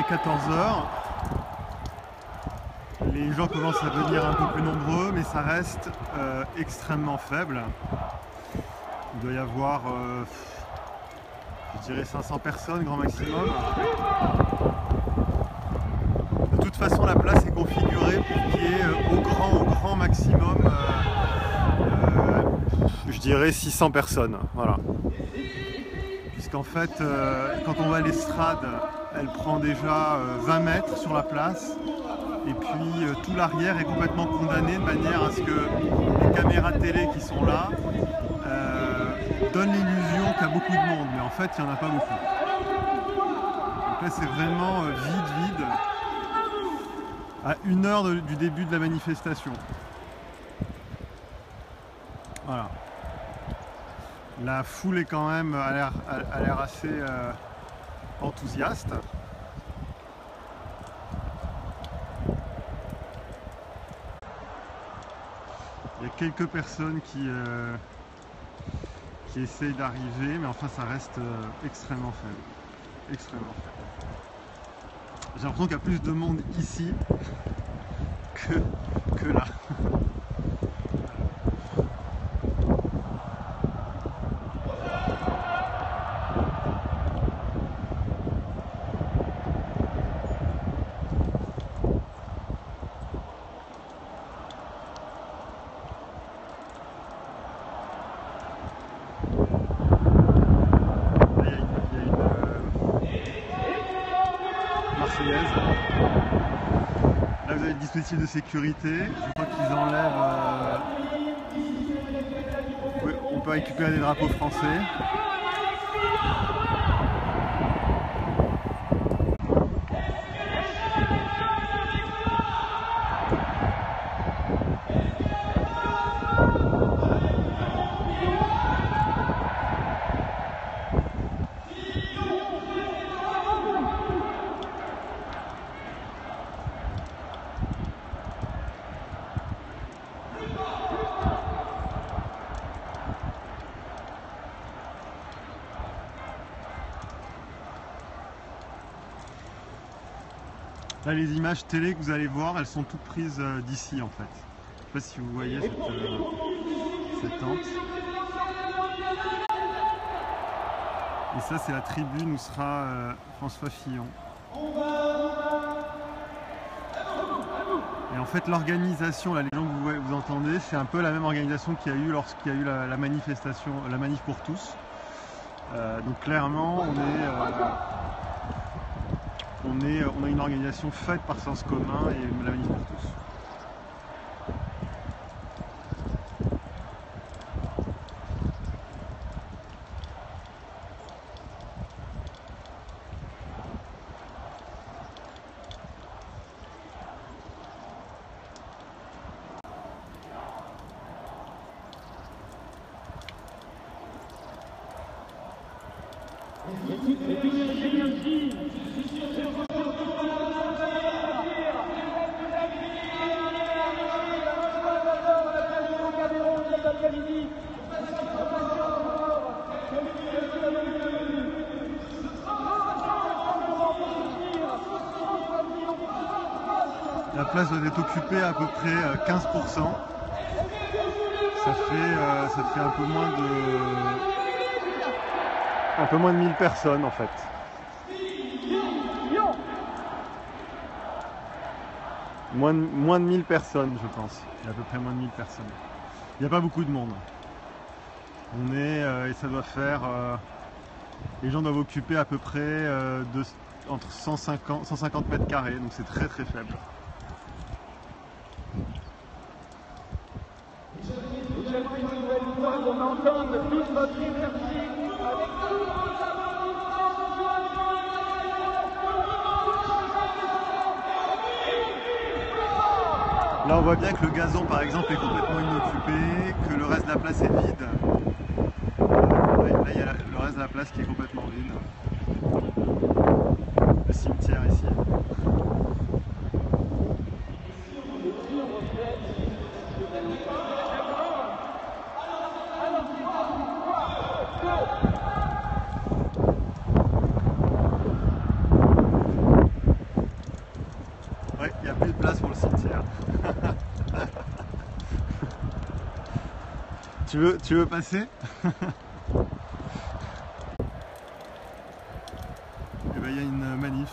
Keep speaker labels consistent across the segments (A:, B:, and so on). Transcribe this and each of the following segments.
A: 14 heures. Les gens commencent à devenir un peu plus nombreux, mais ça reste extrêmement faible. Il doit y avoir, je dirais 500 personnes, grand maximum. De toute façon, la place est configurée pour qu'il y ait au grand maximum, je dirais 600 personnes. Voilà. Puisqu'en fait, quand on va à l'estrade, elle prend déjà 20 mètres sur la place. Et puis tout l'arrière est complètement condamné de manière à ce que les caméras télé qui sont là donnent l'illusion qu'il y a beaucoup de monde, mais en fait il n'y en a pas beaucoup. Donc là c'est vraiment vide, à 1 heure du début de la manifestation. Voilà. La foule est quand même a l'air assez enthousiaste. Il y a quelques personnes qui essayent d'arriver, mais enfin ça reste extrêmement faible. Extrêmement faible. J'ai l'impression qu'il y a plus de monde ici que là. Là vous avez le dispositif de sécurité, je crois qu'ils enlèvent... Oui, on peut récupérer des drapeaux français. Là, les images télé que vous allez voir, elles sont toutes prises d'ici en fait. Je ne sais pas si vous voyez cette tente. Et ça, c'est la tribune où sera François Fillon. Et en fait, l'organisation, là, les gens que vous entendez, c'est un peu la même organisation qu'il y a eu lorsqu'il y a eu la manifestation, la manif pour tous. Donc clairement, on a une organisation faite par Sens Commun et la manif pour tous. La place doit être occupée à peu près 15%. Ça fait un peu moins de 1000 personnes en fait. Moins de 1000 personnes je pense. Il y a à peu près moins de 1000 personnes. Il n'y a pas beaucoup de monde. Et ça doit faire... les gens doivent occuper à peu près entre 150 mètres carrés, donc c'est très très faible. Là on voit bien que le gazon par exemple est complètement inoccupé, que le reste de la place est vide. Là il y a le reste de la place qui est complètement vide. Le cimetière ici. Tu veux passer? Eh ben, il y a une manif.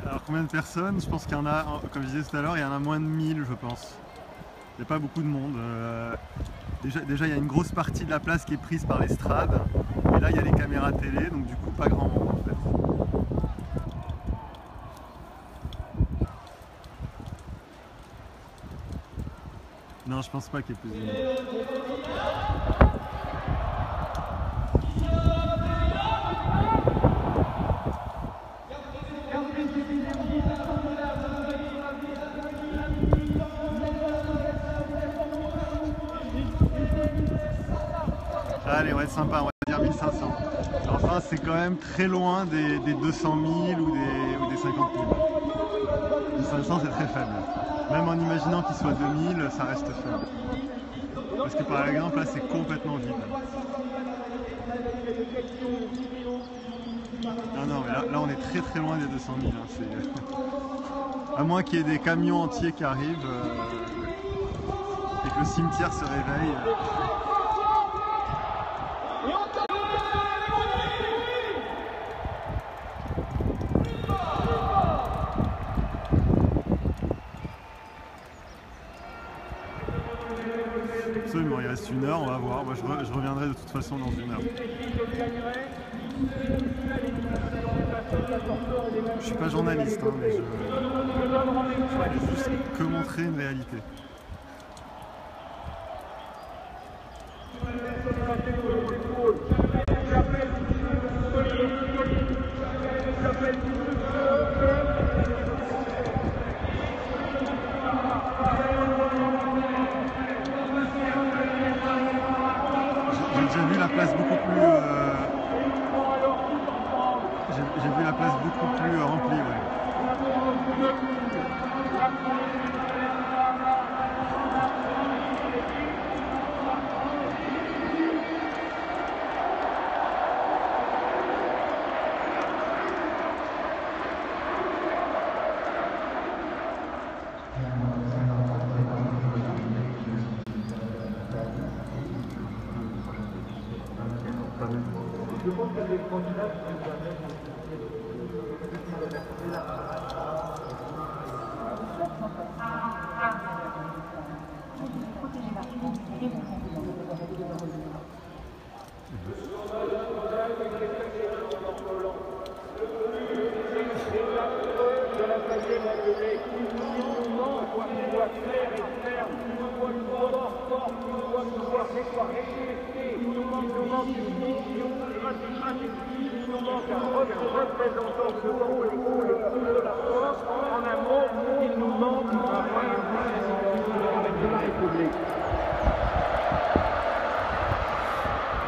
A: Alors combien de personnes? Je pense qu'il y en a, comme je disais tout à l'heure, il y en a moins de 1000 je pense. Il n'y a pas beaucoup de monde. Déjà il y a une grosse partie de la place qui est prise par l'estrade. Et là il y a les caméras télé, donc du coup pas grand monde en fait. Non, je pense pas qu'il y ait plus de monde. Allez, ouais, sympa, on va dire 1500. Enfin, c'est quand même très loin des 200 000 ou des 50 000. 500, c'est très faible. Même en imaginant qu'il soit 2000, ça reste faible. Parce que par exemple, là, c'est complètement vide. Non, non, mais là, on est très très loin des 200 000. Hein, à moins qu'il y ait des camions entiers qui arrivent et que le cimetière se réveille. Absolument, il reste 1 heure, on va voir. Moi, je reviendrai de toute façon dans 1 heure. Je suis pas journaliste, hein, mais je vais juste que montrer une réalité. J'ai vu la place beaucoup plus j'ai vu la place beaucoup plus remplie, ouais.
B: Je pense que les candidats qui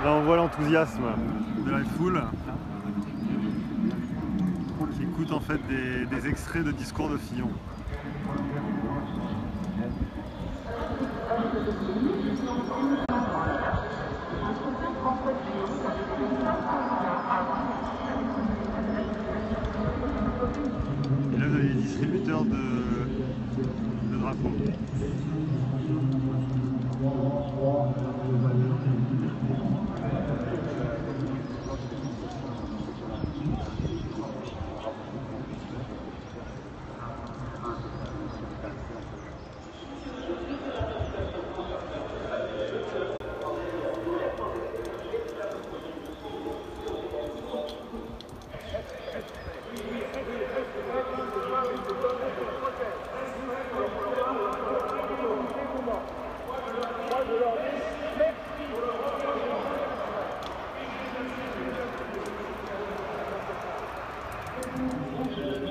A: Là on voit l'enthousiasme de la foule qui écoute en fait des extraits de discours de Fillon. Et là vous avez les distributeurs de drapeaux.